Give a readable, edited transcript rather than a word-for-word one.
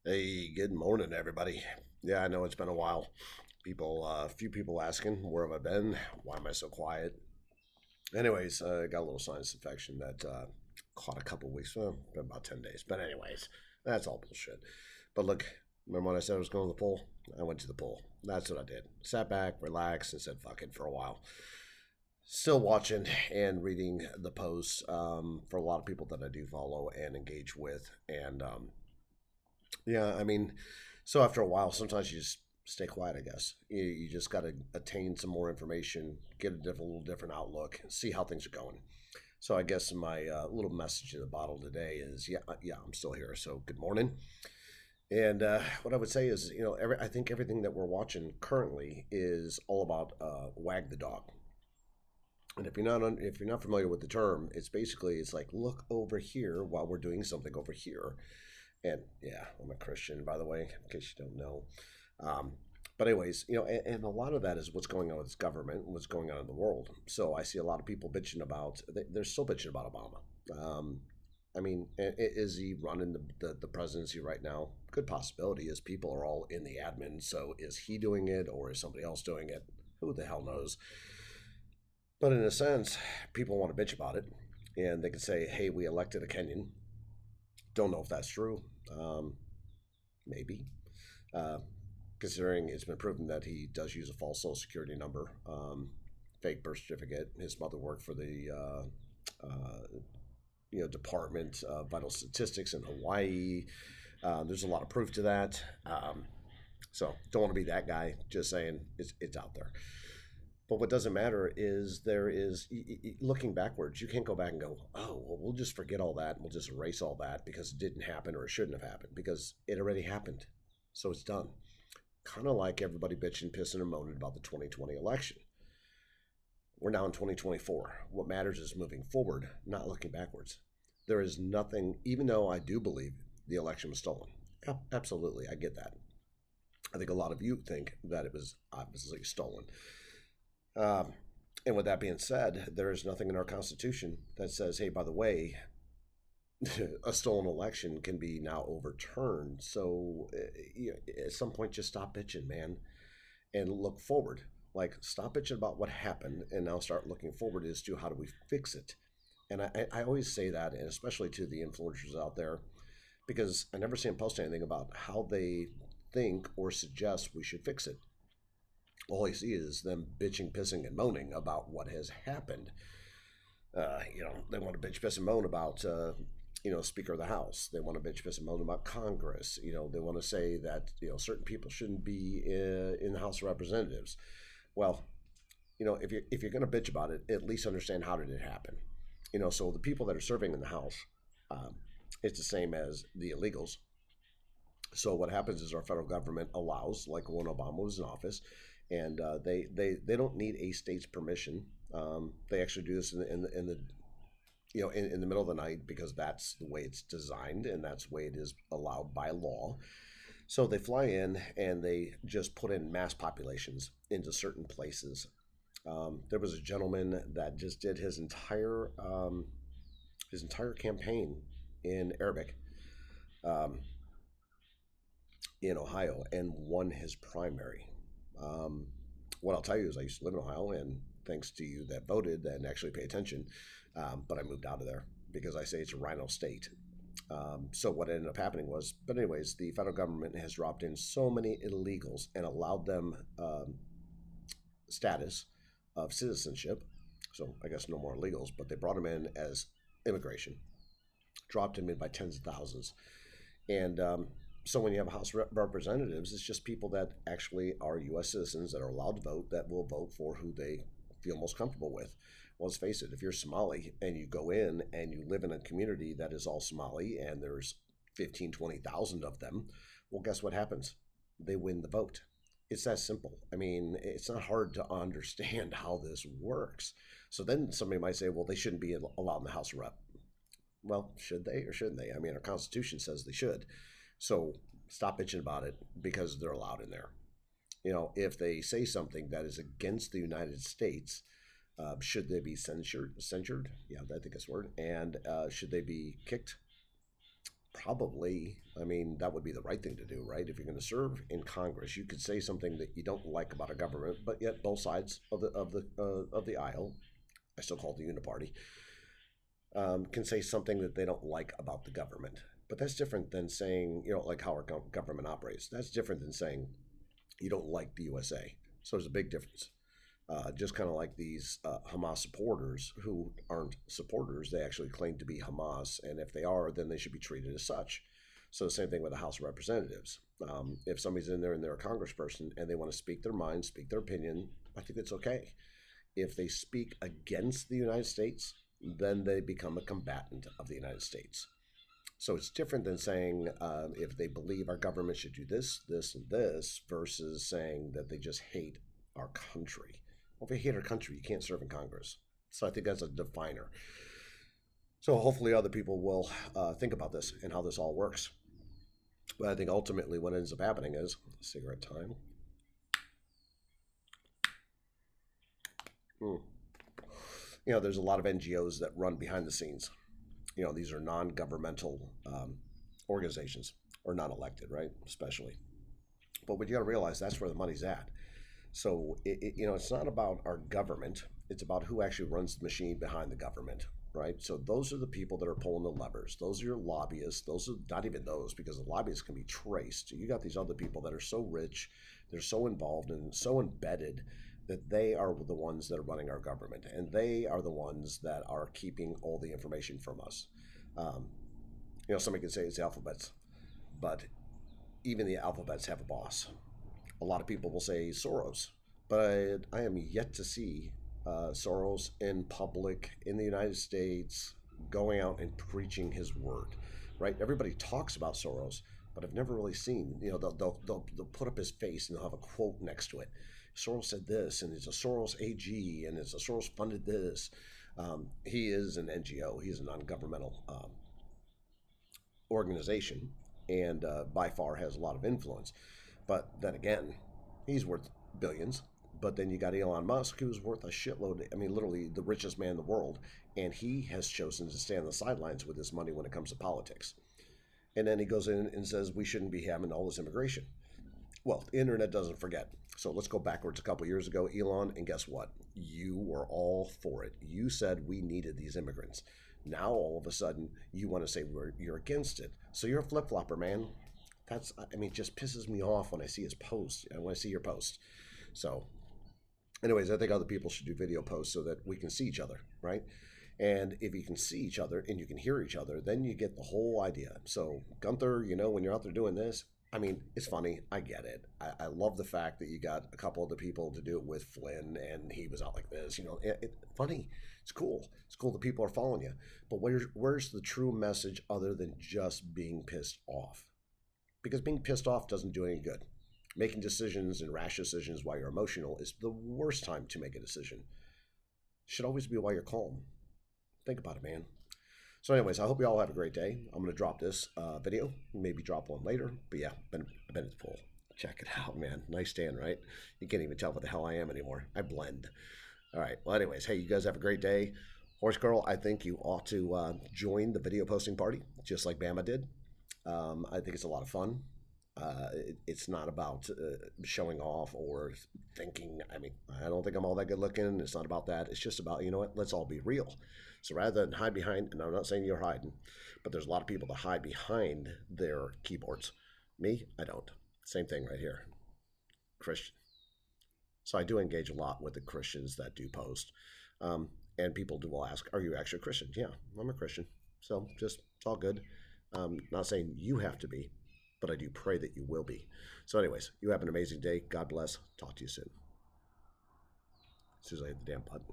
Hey, good morning, everybody. Yeah, I know it's been a while. A few people asking, where have I been? Why am I so quiet? Anyways, I got a little sinus infection that caught a couple weeks, well, been about 10 days. But, anyways, that's all bullshit. But look, remember when I said I was going to the pool? I went to the pool. That's what I did. Sat back, relaxed, and said, fuck it for a while. Still watching and reading the posts for a lot of people that I do follow and engage with. And yeah, I mean, so after a while, sometimes you just stay quiet, I guess. You just got to attain some more information, get little different outlook, see how things are going. So I guess my little message in the bottle today is, yeah, I'm still here. So good morning. And what I would say is, I think everything that we're watching currently is all about wag the dog. And if you're not familiar with the term, it's like look over here while we're doing something over here. And yeah, I'm a Christian, by the way, in case you don't know. Um, but anyways, and a lot of that is what's going on with this government, what's going on in the world. So I see a lot of people bitching about. They're still bitching about Obama. I mean, is he running the presidency right now? Good possibility, as people are all in the admin. So is he doing it, or is somebody else doing it? Who the hell knows? But in a sense, people want to bitch about it, and they can say, "Hey, we elected a Kenyan." Don't know if that's true. Um, Maybe. Uh, Considering it's been proven that he does use a false social security number, fake birth certificate. His mother worked for the Department of Vital Statistics in Hawaii. There's a lot of proof to that. So don't want to be that guy. Just saying, it's out there. But what doesn't matter is looking backwards. You can't go back and go, oh, well, we'll just forget all that and we'll just erase all that because it didn't happen or it shouldn't have happened because it already happened. So it's done. Kind of like everybody bitching, pissing, and moaning about the 2020 election. We're now in 2024. What matters is moving forward, not looking backwards. There is nothing, even though I do believe the election was stolen. Absolutely, I get that. I think a lot of you think that it was obviously stolen. Um, and with that being said, there is nothing in our Constitution that says, hey, by the way, a stolen election can be now overturned. So at some point, just stop bitching, man, and look forward. Like, stop bitching about what happened and now start looking forward as to how do we fix it. And I always say that, and especially to the influencers out there, because I never see them post anything about how they think or suggest we should fix it. All I see is them bitching, pissing, and moaning about what has happened. They want to bitch, piss, and moan about, Speaker of the House. They want to bitch, piss, and moan about Congress. They want to say that, certain people shouldn't be in the House of Representatives. Well, if you're going to bitch about it, at least understand how did it happen. So the people that are serving in the House, um, it's the same as the illegals. So what happens is our federal government allows, like when Obama was in office, and they don't need a state's permission. They actually do this in the middle of the night because that's the way it's designed and that's the way it is allowed by law. So they fly in and they just put in mass populations into certain places. There was a gentleman that just did his entire campaign in Arabic. Um, in Ohio and won his primary. Um, what I'll tell you is I used to live in Ohio, and thanks to you that voted and actually pay attention, but I moved out of there because I say it's a rhino state. So what ended up happening was, but anyways, the federal government has dropped in so many illegals and allowed them status of citizenship. So I guess no more illegals, but they brought them in as immigration, dropped them in by tens of thousands. And so when you have House representatives, it's just people that actually are U.S. citizens that are allowed to vote that will vote for who they feel most comfortable with. Well, let's face it, if you're Somali and you go in and you live in a community that is all Somali and there's 15, 20,000 of them, well, guess what happens? They win the vote. It's that simple. I mean, it's not hard to understand how this works. So then somebody might say, well, they shouldn't be allowed in the House of Rep. Well, should they or shouldn't they? I mean, our Constitution says they should. So stop bitching about it because they're allowed in there. If they say something that is against the United States, should they be censured? Censured? Yeah, I think that's the word. And should they be kicked? Probably. I mean, that would be the right thing to do, right? If you're going to serve in Congress, you could say something that you don't like about a government, but yet both sides of the aisle, I still call it the uniparty, can say something that they don't like about the government. But that's different than saying, like how our government operates. That's different than saying you don't like the USA. So there's a big difference. Just kind of like these Hamas supporters who aren't supporters, they actually claim to be Hamas, and if they are, then they should be treated as such. So the same thing with the House of Representatives. If somebody's in there and they're a congressperson and they want to speak their mind, speak their opinion, I think that's okay. If they speak against the United States, then they become a combatant of the United States. So it's different than saying if they believe our government should do this, this, and this, versus saying that they just hate our country. Well, if you hate our country, you can't serve in Congress. So I think that's a definer. So hopefully other people will think about this and how this all works. But I think ultimately what ends up happening is cigarette time. There's a lot of NGOs that run behind the scenes. These are non-governmental organizations, or non-elected, right? Especially. But what you got to realize, that's where the money's at. So, it's not about our government. It's about who actually runs the machine behind the government, right? So those are the people that are pulling the levers. Those are your lobbyists. Those are not even those, because the lobbyists can be traced. You got these other people that are so rich, they're so involved and so embedded that they are the ones that are running our government, and they are the ones that are keeping all the information from us. Somebody could say it's the alphabets, but even the alphabets have a boss. A lot of people will say Soros, but I am yet to see Soros in public in the United States going out and preaching his word, right? Everybody talks about Soros, but I've never really seen, they'll put up his face and they'll have a quote next to it. Soros said this, and it's a Soros AG, and it's a Soros funded this. He is an NGO. He's a non-governmental organization, and by far has a lot of influence. But then again, he's worth billions. But then you got Elon Musk, who's worth a shitload. I mean, literally the richest man in the world. And he has chosen to stay on the sidelines with his money when it comes to politics. And then he goes in and says we shouldn't be having all this immigration. Well, the internet doesn't forget. So let's go backwards a couple of years ago, Elon, and guess what? You were all for it. You said we needed these immigrants. Now, all of a sudden, you want to say you're against it. So you're a flip-flopper, man. It just pisses me off when I see his post. When I see your post. So, anyways, I think other people should do video posts so that we can see each other, right? And if you can see each other and you can hear each other, then you get the whole idea. So, Gunther, when you're out there doing this, it's funny. I get it. I love the fact that you got a couple of the people to do it with Flynn, and he was out like this. Funny. It's cool. It's cool that people are following you. But where's the true message other than just being pissed off? Because being pissed off doesn't do any good. Making decisions and rash decisions while you're emotional is the worst time to make a decision. It should always be while you're calm. Think about it, man. So anyways, I hope you all have a great day. I'm going to drop this video, maybe drop one later. But yeah, I've been at the pool. Check it out, man. Nice stand, right? You can't even tell what the hell I am anymore. I blend. All right. Well, anyways, hey, you guys have a great day. Horse Girl, I think you ought to join the video posting party, just like Bama did. I think it's a lot of fun. It's not about showing off or thinking, I don't think I'm all that good looking. It's not about that. It's just about, let's all be real. So rather than hide behind, and I'm not saying you're hiding, but there's a lot of people that hide behind their keyboards. Me, I don't. Same thing right here. Christian. So I do engage a lot with the Christians that do post. And people will ask, are you actually a Christian? Yeah, I'm a Christian. So it's all good. Not saying you have to be, but I do pray that you will be. So anyways, you have an amazing day. God bless. Talk to you soon. As soon as I hit the damn button.